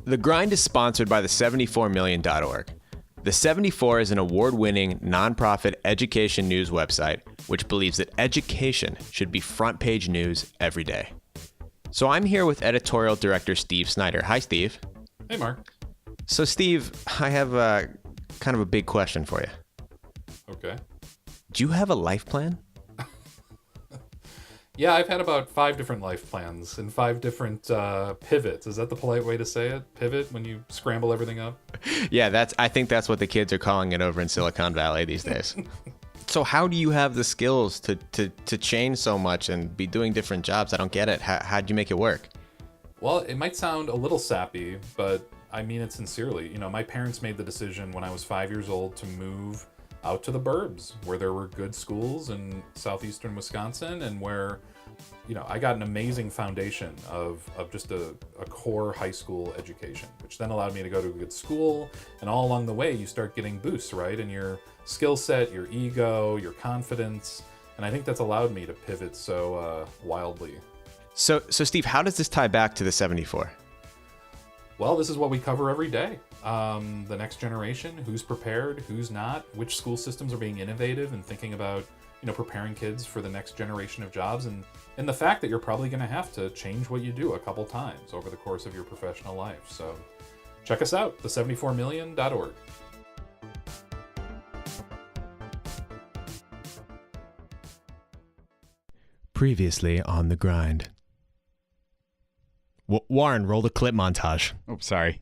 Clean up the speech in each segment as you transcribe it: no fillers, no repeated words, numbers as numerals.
The Grind is sponsored by the 74million.org. The 74 is an award-winning nonprofit education news website which believes that education should be front-page news every day. So I'm here with editorial director Steve Snyder. Hi, Steve. Hey, Mark. So, Steve, I have kind of a big question for you. Okay. Do you have a life plan? Yeah, I've had about 5 different life plans and 5 different pivots. Is that the polite way to say it? Pivot, when you scramble everything up? Yeah, I think that's what the kids are calling it over in Silicon Valley these days. So how do you have the skills to change so much and be doing different jobs? I don't get it. How'd you make it work? Well, it might sound a little sappy, but I mean it sincerely. You know, my parents made the decision when I was 5 years old to move out to the burbs where there were good schools in southeastern Wisconsin and where, you know, I got an amazing foundation of just a core high school education, which then allowed me to go to a good school. And all along the way, you start getting boosts, right? In your skill set, your ego, your confidence. And I think that's allowed me to pivot so wildly. So Steve, how does this tie back to the 74? Well, this is what we cover every day. The next generation, who's prepared, who's not, which school systems are being innovative and thinking about, you know, preparing kids for the next generation of jobs, and the fact that you're probably going to have to change what you do a couple times over the course of your professional life. So check us out, the74million.org. Previously on The Grind. Warren, roll the clip montage. Oh, sorry.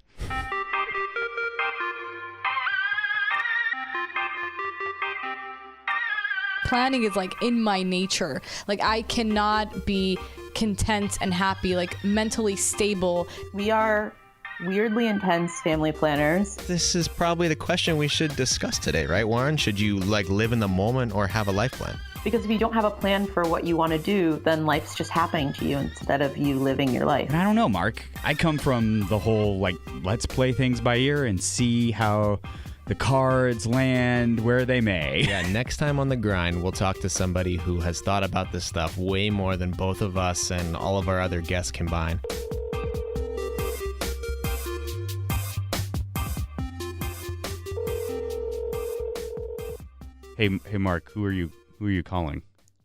Planning is like in my nature. Like I cannot be content and happy, like mentally stable. We are weirdly intense family planners. This is probably the question we should discuss today, right, Warren? Should you like live in the moment or have a life plan? Because if you don't have a plan for what you want to do, then life's just happening to you instead of you living your life. And I don't know, Mark. I come from the whole, like, let's play things by ear and see how the cards land where they may. Yeah, next time on The Grind, we'll talk to somebody who has thought about this stuff way more than both of us and all of our other guests combined. Hey, Mark, who are you calling?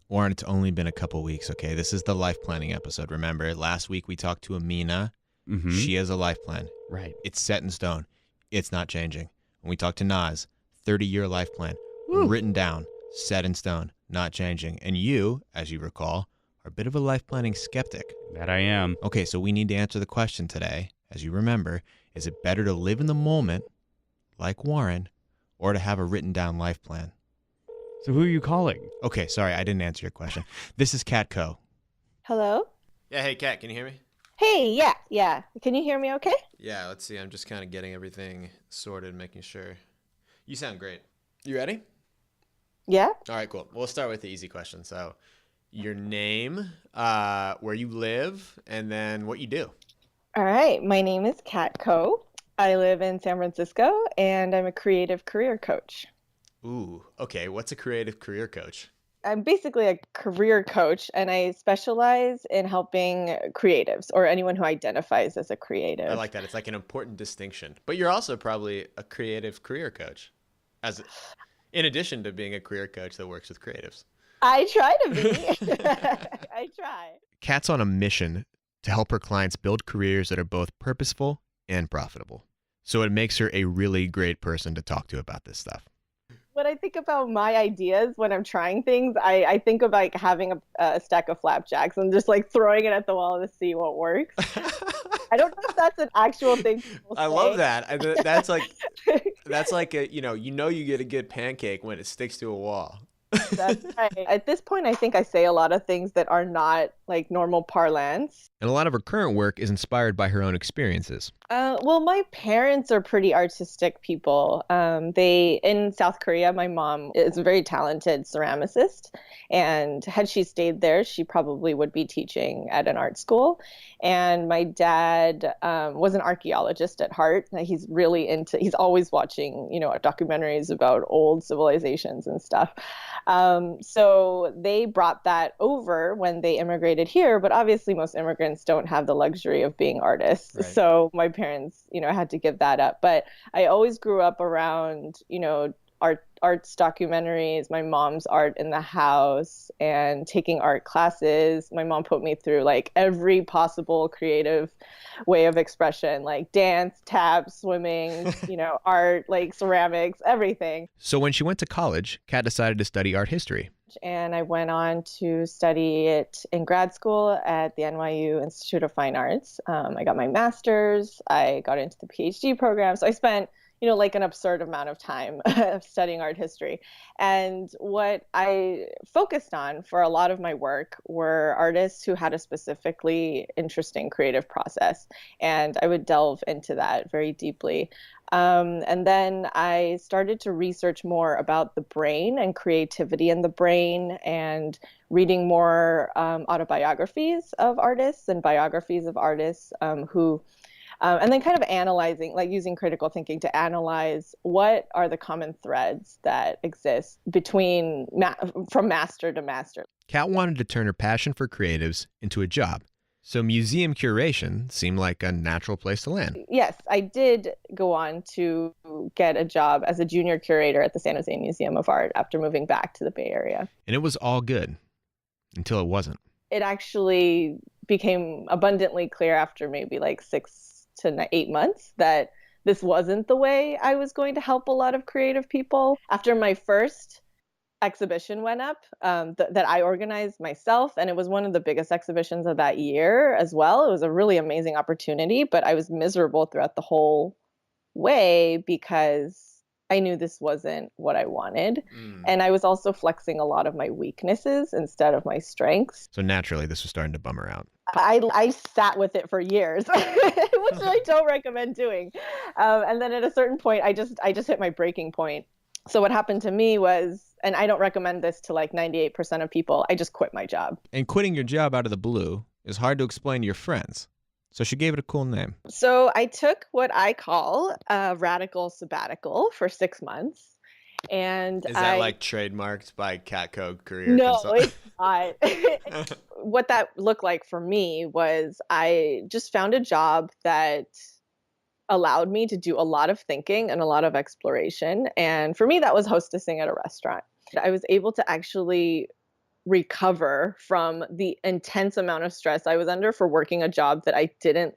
Warren, it's only been a couple weeks, okay? This is the life planning episode. Remember, last week we talked to Amina. Mm-hmm. She has a life plan. Right. It's set in stone. It's not changing. When we talked to Naz, 30-year life plan, Woo. written down, set in stone, not changing. And you, as you recall, are a bit of a life planning skeptic. That I am. Okay, so we need to answer the question today. As you remember, is it better to live in the moment, like Warren, or to have a written down life plan? So who are you calling? Okay, sorry, I didn't answer your question. This is Kat Koh. Hello? Yeah, hey, Kat, can you hear me? Hey, yeah. Can you hear me okay? Yeah, let's see. I'm just kind of getting everything sorted, making sure. You sound great. You ready? Yeah? All right, cool. We'll start with the easy question. So, your name, where you live, and then what you do. All right. My name is Kat Koh. I live in San Francisco, and I'm a creative career coach. Ooh, okay. What's a creative career coach? I'm basically a career coach, and I specialize in helping creatives or anyone who identifies as a creative. I like that. It's like an important distinction. But you're also probably a creative career coach, in addition to being a career coach that works with creatives. I try to be. I try. Kat's on a mission to help her clients build careers that are both purposeful and profitable. So it makes her a really great person to talk to about this stuff. When I think about my ideas when I'm trying things, I think of like having a stack of flapjacks and just like throwing it at the wall to see what works. I don't know if that's an actual thing people say. I love that. That's like a, you get a good pancake when it sticks to a wall. That's right. At this point, I think I say a lot of things that are not like normal parlance. And a lot of her current work is inspired by her own experiences. Well, my parents are pretty artistic people. In South Korea, my mom is a very talented ceramicist. And had she stayed there, she probably would be teaching at an art school. And my dad was an archaeologist at heart. He's always watching, documentaries about old civilizations and stuff. So they brought that over when they immigrated here, but obviously most immigrants don't have the luxury of being artists. Right. So my parents, had to give that up. But I always grew up around, arts documentaries, my mom's art in the house, and taking art classes. My mom put me through like every possible creative way of expression, like dance, tap, swimming, art, like ceramics, everything. So when she went to college, Kat decided to study art history. And I went on to study it in grad school at the NYU Institute of Fine Arts. I got my master's. I got into the PhD program. So I spent like an absurd amount of time studying art history. And what I focused on for a lot of my work were artists who had a specifically interesting creative process. And I would delve into that very deeply. And then I started to research more about the brain and creativity in the brain, and reading more autobiographies of artists and biographies of artists who and then kind of analyzing, like using critical thinking to analyze what are the common threads that exist between from master to master. Kat wanted to turn her passion for creatives into a job. So museum curation seemed like a natural place to land. Yes, I did go on to get a job as a junior curator at the San Jose Museum of Art after moving back to the Bay Area. And it was all good until it wasn't. It actually became abundantly clear after maybe like 6 to 8 months that this wasn't the way I was going to help a lot of creative people. After my first exhibition went up that I organized myself, and it was one of the biggest exhibitions of that year as well. It was a really amazing opportunity, but I was miserable throughout the whole way because I knew this wasn't what I wanted. And I was also flexing a lot of my weaknesses instead of my strengths. So naturally, this was starting to bum her out. I sat with it for years, which I don't recommend doing. And then at a certain point, I just hit my breaking point. So what happened to me was, and I don't recommend this to like 98% of people, I just quit my job. And quitting your job out of the blue is hard to explain to your friends. So she gave it a cool name. So I took what I call a radical sabbatical for 6 months. And is that like trademarked by Kat Koh career? No, it's not. What that looked like for me was I just found a job that allowed me to do a lot of thinking and a lot of exploration. And for me, that was hostessing at a restaurant. I was able to actually recover from the intense amount of stress I was under for working a job that I didn't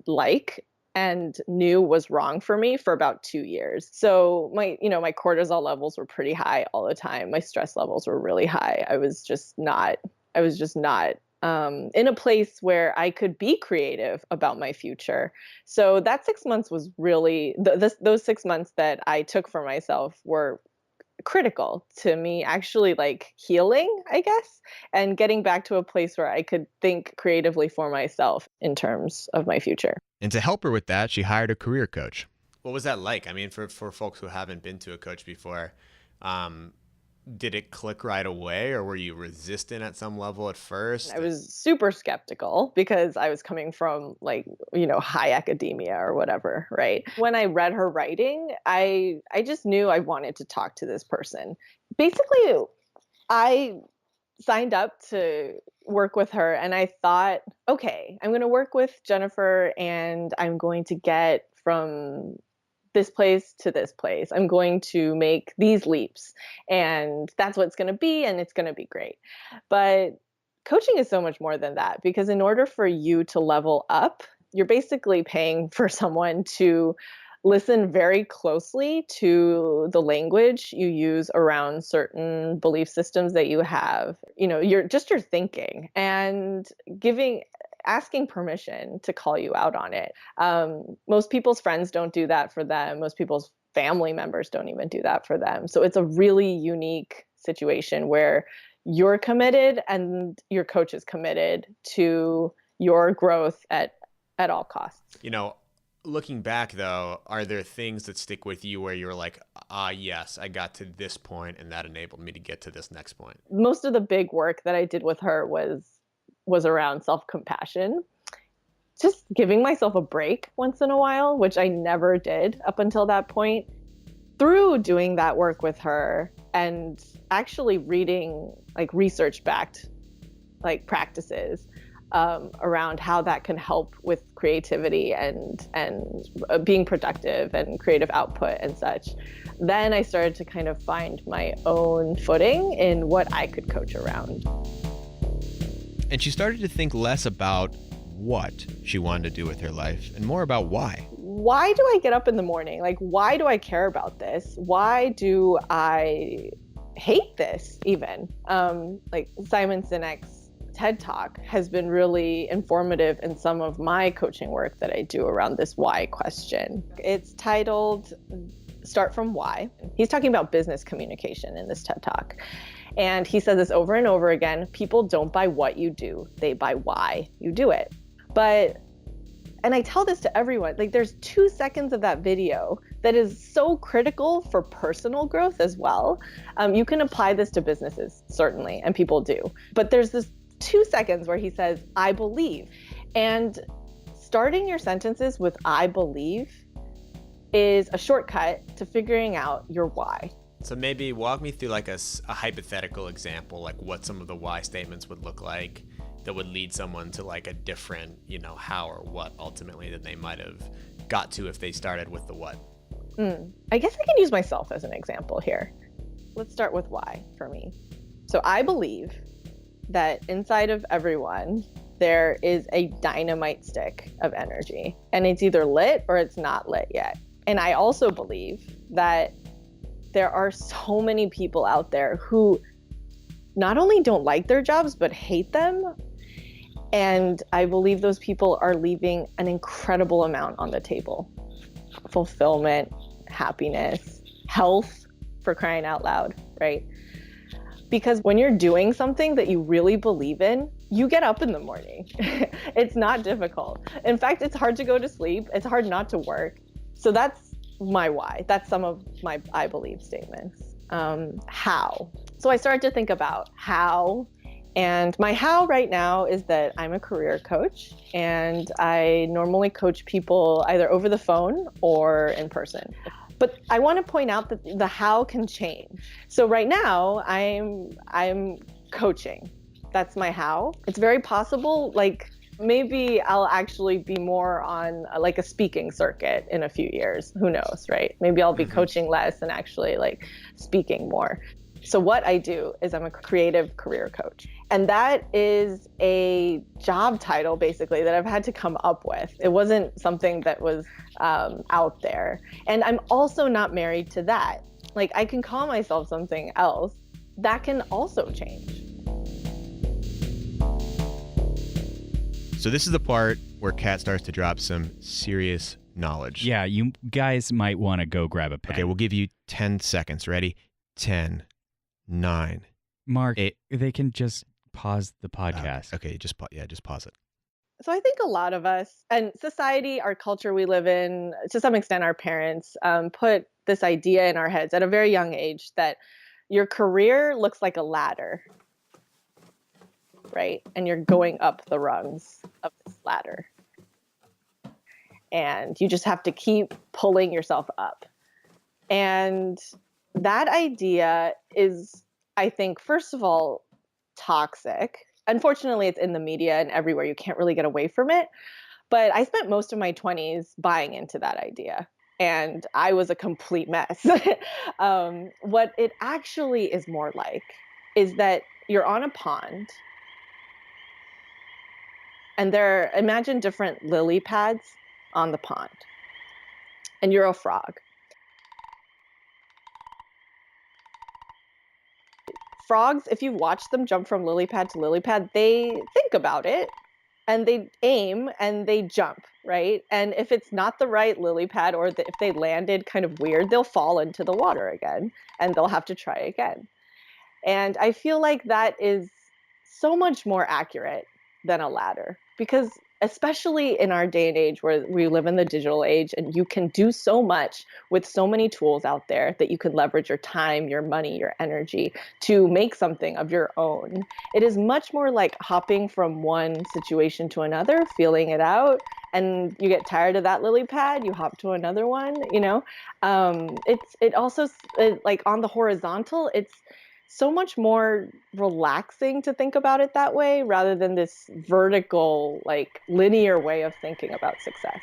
like and knew was wrong for me for about 2 years. So my cortisol levels were pretty high all the time. My stress levels were really high. I was just not in a place where I could be creative about my future. So that 6 months was really, those 6 months that I took for myself were critical to me actually like healing, I guess, and getting back to a place where I could think creatively for myself in terms of my future. And to help her with that, she hired a career coach. What was that like? I mean, for folks who haven't been to a coach before, did it click right away, or were you resistant at some level at first? I was super skeptical because I was coming from high academia or whatever, right? When I read her writing, I just knew I wanted to talk to this person. Basically, I signed up to work with her and I thought, okay, I'm going to work with Jennifer and I'm going to get from this place to this place. I'm going to make these leaps and that's what it's going to be, and it's going to be great. But coaching is so much more than that, because in order for you to level up, you're basically paying for someone to listen very closely to the language you use around certain belief systems that you have, your thinking, and asking permission to call you out on it. Most people's friends don't do that for them. Most people's family members don't even do that for them. So it's a really unique situation where you're committed and your coach is committed to your growth at all costs. Looking back though, are there things that stick with you where you're like, yes, I got to this point and that enabled me to get to this next point? Most of the big work that I did with her was around self-compassion, just giving myself a break once in a while, which I never did up until that point. Through doing that work with her and actually reading like research-backed like practices around how that can help with creativity and being productive and creative output and such. Then I started to kind of find my own footing in what I could coach around. And she started to think less about what she wanted to do with her life and more about why. Why do I get up in the morning? Like, why do I care about this? Why do I hate this even? Like Simon Sinek's TED Talk has been really informative in some of my coaching work that I do around this why question. It's titled Start From Why. He's talking about business communication in this TED Talk. And he says this over and over again, people don't buy what you do, they buy why you do it. And I tell this to everyone, like there's 2 seconds of that video that is so critical for personal growth as well. You can apply this to businesses, certainly, and people do. But there's this 2 seconds where he says, I believe. And starting your sentences with I believe is a shortcut to figuring out your why. So maybe walk me through like a hypothetical example, like what some of the why statements would look like that would lead someone to like a different, how or what ultimately that they might have got to if they started with the what. I guess I can use myself as an example here. Let's start with why for me. So I believe that inside of everyone, there is a dynamite stick of energy, and it's either lit or it's not lit yet. And I also believe that there are so many people out there who not only don't like their jobs, but hate them. And I believe those people are leaving an incredible amount on the table. Fulfillment, happiness, health, for crying out loud, right? Because when you're doing something that you really believe in, you get up in the morning. It's not difficult. In fact, it's hard to go to sleep. It's hard not to work. So that's my why. That's some of my I believe statements. How? So I started to think about how, and my how right now is that I'm a career coach, and I normally coach people either over the phone or in person. But I want to point out that the how can change. So right now I'm coaching. That's my how. It's very possible, like maybe I'll actually be more on like a speaking circuit in a few years. Who knows, right? Maybe I'll be coaching less and actually like speaking more. So what I do is I'm a creative career coach. And that is a job title basically that I've had to come up with. It wasn't something that was out there. And I'm also not married to that. Like I can call myself something else. That can also change. So this is the part where Kat starts to drop some serious knowledge. Yeah, you guys might want to go grab a pen. Okay, we'll give you 10 seconds. Ready? 10, 9. Mark, 8. they can just pause the podcast. Okay, just pause it. So I think a lot of us, and society, our culture we live in, to some extent our parents, put this idea in our heads at a very young age that your career looks like a ladder, right? And you're going up the rungs of this ladder. And you just have to keep pulling yourself up. And that idea is, I think, first of all, toxic. Unfortunately, it's in the media and everywhere. You can't really get away from it. But I spent most of my 20s buying into that idea. And I was a complete mess. What it actually is more like is that you're on a pond. And imagine different lily pads on the pond. And you're a frog. Frogs, if you watch them jump from lily pad to lily pad, they think about it and they aim and they jump, right? And if it's not the right lily pad or if they landed kind of weird, they'll fall into the water again and they'll have to try again. And I feel like that is so much more accurate than a ladder, because especially in our day and age where we live in the digital age and you can do so much with so many tools out there that you can leverage your time, your money, your energy to make something of your own. It is much more like hopping from one situation to another, feeling it out, and you get tired of that lily pad, you hop to another one, you know. It also like on the horizontal, it's so much more relaxing to think about it that way rather than this vertical, like linear way of thinking about success.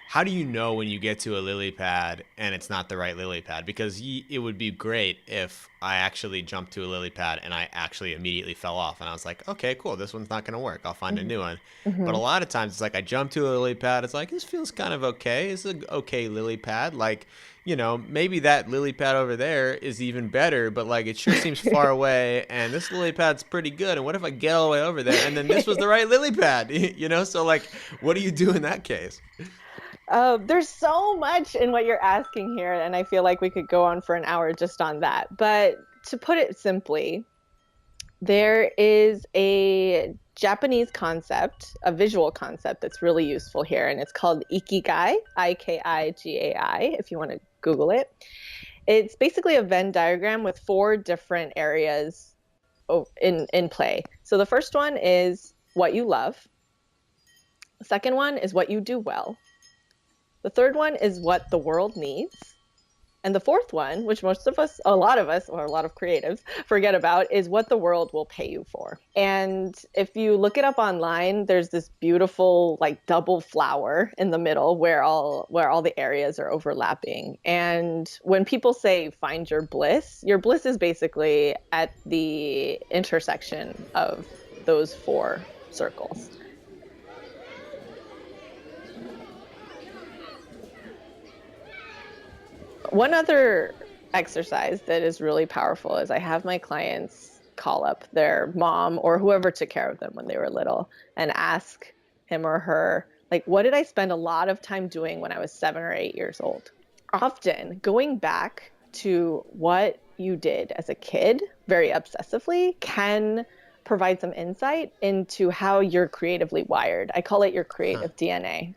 How do you know when you get to a lily pad and it's not the right lily pad? Because it would be great if I actually jumped to a lily pad and I actually immediately fell off and I was like, okay, cool, this one's not going to work. I'll find a new one. But a lot of times it's like I jump to a lily pad. It's like, this feels kind of okay. It's an okay lily pad. Like, you know, maybe that lily pad over there is even better, but like it sure seems far away and this lily pad's pretty good. And what if I get all the way over there and then this was the right lily pad? You know, so like, what do you do in that case? There's so much in what you're asking here, and I feel like we could go on for an hour just on that. But to put it simply, there is a Japanese concept, a visual concept that's really useful here, and it's called Ikigai, Ikigai, if you want to Google it. It's basically a Venn diagram with 4 different areas in play. So the first one is what you love. The second one is what you do well. The third one is what the world needs. And the fourth one, which most of us, a lot of us, or a lot of creatives forget about, is what the world will pay you for. And if you look it up online, there's this beautiful like double flower in the middle where all the areas are overlapping. And when people say find your bliss is basically at the intersection of those 4 circles. One other exercise that is really powerful is I have my clients call up their mom or whoever took care of them when they were little and ask him or her, like, what did I spend a lot of time doing when I was 7 or 8 years old? Often going back to what you did as a kid very obsessively can provide some insight into how you're creatively wired. I call it your creative DNA.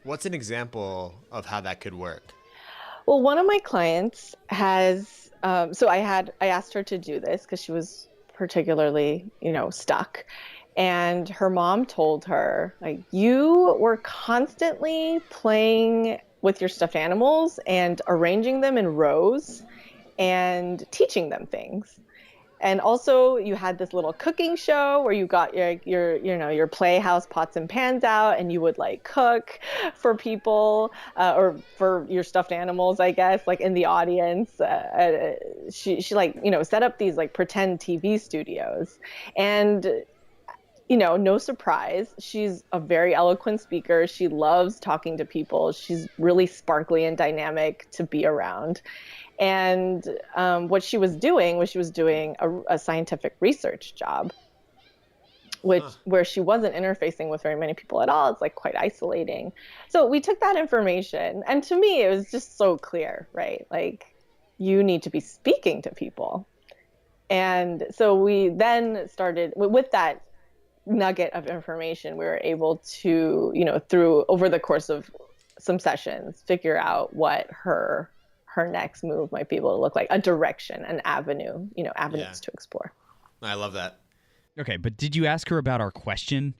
What's an example of how that could work? Well, one of my clients has, so I asked her to do this because she was particularly, stuck. And her mom told her, like, you were constantly playing with your stuffed animals and arranging them in rows and teaching them things. And also you had this little cooking show where you got your playhouse pots and pans out and you would like cook for people or for your stuffed animals, I guess, like in the audience. She like, set up these like pretend TV studios and, no surprise. She's a very eloquent speaker. She loves talking to people. She's really sparkly and dynamic to be around. And what she was doing was a scientific research job, where she wasn't interfacing with very many people at all. It's like quite isolating. So we took that information, and to me, it was just so clear, right? Like, you need to be speaking to people. And so we then started with that nugget of information. We were able to, through over the course of some sessions, figure out what her next move might be able to look like, a direction, an avenue, avenues to explore. I love that. Okay, but did you ask her about our question?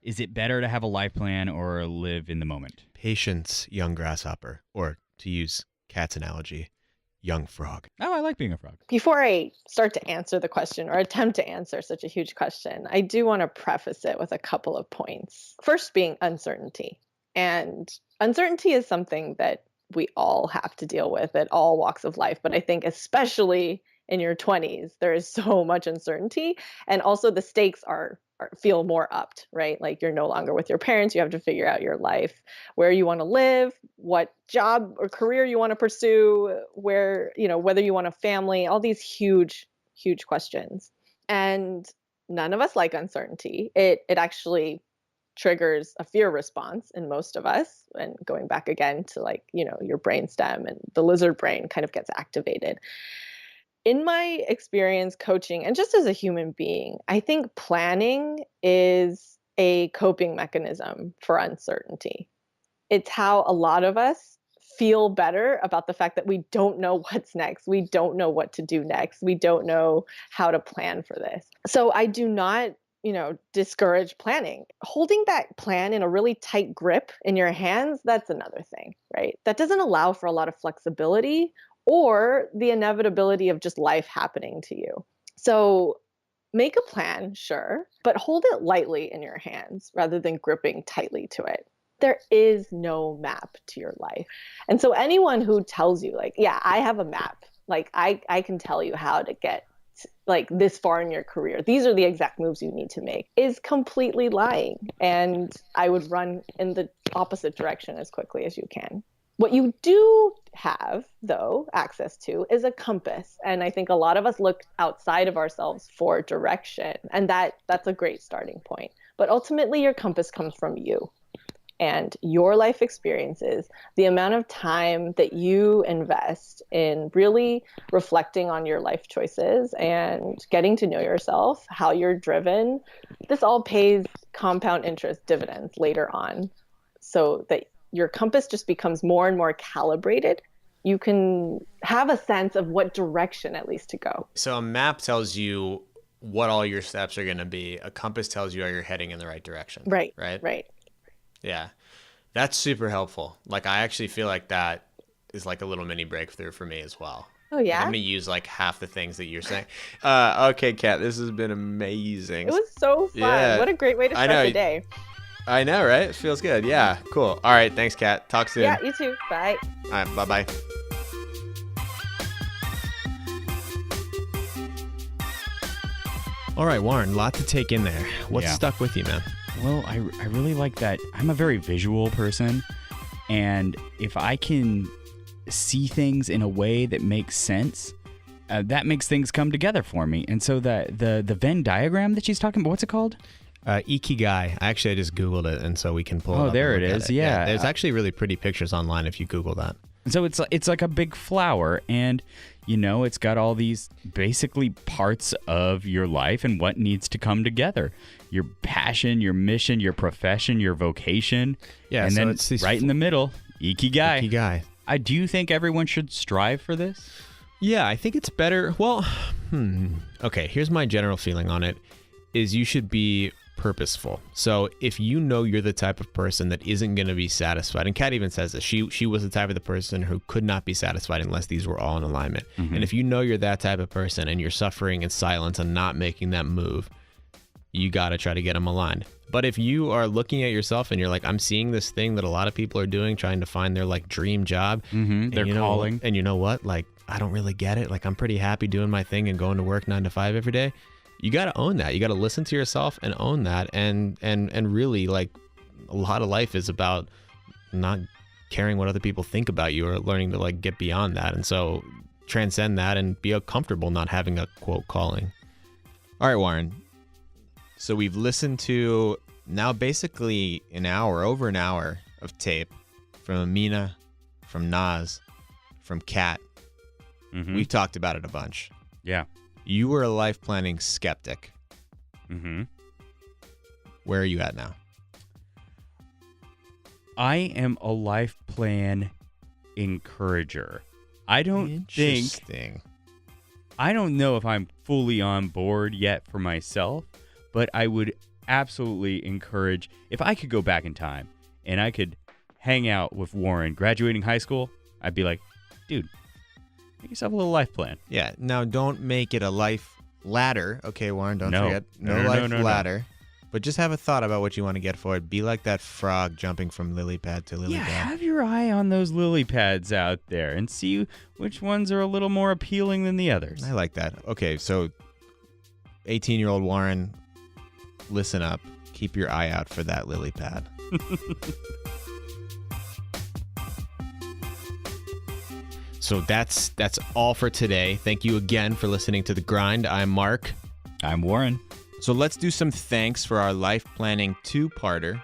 Is it better to have a life plan or live in the moment? Patience, young grasshopper, or to use Kat's analogy, young frog. Oh, I like being a frog. Before I start to answer the question or attempt to answer such a huge question, I do want to preface it with a couple of points. First being uncertainty. And uncertainty is something that we all have to deal with at all walks of life. But I think especially in your 20s, there is so much uncertainty. And also the stakes feel more upped, right? Like you're no longer with your parents. You have to figure out your life, where you want to live, what job or career you want to pursue, whether you want a family, all these huge, huge questions. And none of us like uncertainty. It actually triggers a fear response in most of us. And going back again to your brainstem and the lizard brain kind of gets activated. In my experience coaching and just as a human being, I think planning is a coping mechanism for uncertainty. It's how a lot of us feel better about the fact that we don't know what's next. We don't know what to do next. We don't know how to plan for this. So I do not, discourage planning. Holding that plan in a really tight grip in your hands, that's another thing, right? That doesn't allow for a lot of flexibility or the inevitability of just life happening to you. So make a plan, sure, but hold it lightly in your hands rather than gripping tightly to it. There is no map to your life. And so anyone who tells you like, yeah, I have a map, like I can tell you how to get like this far in your career, these are the exact moves you need to make, is completely lying. And I would run in the opposite direction as quickly as you can. What you do have, though, access to is a compass. And I think a lot of us look outside of ourselves for direction. And that's a great starting point. But ultimately, your compass comes from you and your life experiences, the amount of time that you invest in really reflecting on your life choices and getting to know yourself, how you're driven. This all pays compound interest dividends later on, so that your compass just becomes more and more calibrated. You can have a sense of what direction at least to go. So a map tells you what all your steps are going to be. A compass tells you how you're heading in the right direction. Right. Right. Yeah. That's super helpful. Like, I actually feel like that is like a little mini breakthrough for me as well. Oh, yeah? Like, I'm going to use like half the things that you're saying. Okay, Kat, this has been amazing. It was so fun. Yeah. What a great way to start the day. I know, right? It feels good. Yeah, cool. All right, thanks, Kat. Talk soon. Yeah, you too. Bye. All right, bye-bye. All right, Warren, a lot to take in there. What's stuck with you, man? Well, I really like that. I'm a very visual person, and if I can see things in a way that makes sense, that makes things come together for me. And so the Venn diagram that she's talking about, what's it called? Ikigai. Actually, I just Googled it, and so we can pull it up. Oh, there it is. Yeah. There's actually really pretty pictures online if you Google that. So it's like a big flower, and it's got all these basically parts of your life and what needs to come together. Your passion, your mission, your profession, your vocation. Yeah, and so then it's right in the middle, Ikigai. Ikigai. I do think everyone should strive for this. Yeah, I think it's better. Well, okay, here's my general feeling on it, is you should be purposeful. So if you know you're the type of person that isn't going to be satisfied, and Kat even says that she was the type of the person who could not be satisfied unless these were all in alignment. Mm-hmm. And if you know you're that type of person and you're suffering in silence and not making that move, you got to try to get them aligned. But if you are looking at yourself and you're like, I'm seeing this thing that a lot of people are doing, trying to find their like dream job, their calling, and you know what, like, I don't really get it. Like, I'm pretty happy doing my thing and going to work 9 to 5 every day. You got to own that. You got to listen to yourself and own that. And really, like, a lot of life is about not caring what other people think about you, or learning to like get beyond that. And so transcend that and be comfortable not having a quote calling. All right, Warren. So we've listened to now basically over an hour of tape from Amina, from Naz, from Kat. Mm-hmm. We've talked about it a bunch. Yeah. You were a life planning skeptic. Mm-hmm. Where are you at now? I am a life plan encourager. I don't know if I'm fully on board yet for myself, but I would absolutely encourage, if I could go back in time and I could hang out with Warren graduating high school, I'd be like, dude, make yourself a little life plan. Yeah. Now, don't make it a life ladder. Okay, Warren, don't forget. No life ladder. But just have a thought about what you want to get for it. Be like that frog jumping from lily pad to lily pad. Yeah, have your eye on those lily pads out there and see which ones are a little more appealing than the others. I like that. Okay, so 18-year-old Warren, listen up. Keep your eye out for that lily pad. So that's all for today. Thank you again for listening to The Grind. I'm Mark. I'm Warren. So let's do some thanks for our life planning 2-parter.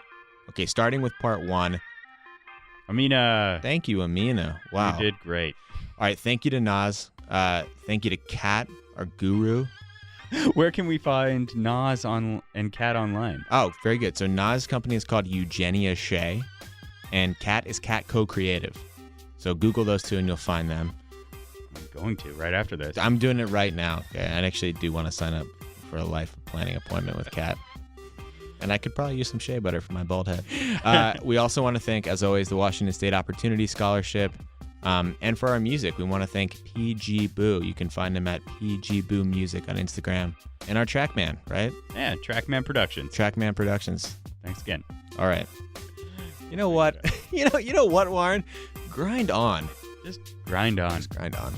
Okay, starting with part 1. Amina. Thank you, Amina. Wow. You did great. All right, thank you to Naz. Thank you to Kat, our guru. Where can we find Nas and Kat online? Oh, very good. So Nas' company is called Eugenia Shea, and Kat is Kat Koh Creative. So Google those two and you'll find them. I'm going to right after this. I'm doing it right now. Okay? I actually do want to sign up for a life planning appointment with Kat. And I could probably use some shea butter for my bald head. We also want to thank, as always, the Washington State Opportunity Scholarship. And for our music, we want to thank PG Boo. You can find him at PG Boo Music on Instagram. And our Trackman, right? Yeah, Trackman Productions. Trackman Productions. Thanks again. All right. You know what? You know what, Warren? Grind on. Just grind on. Just grind on.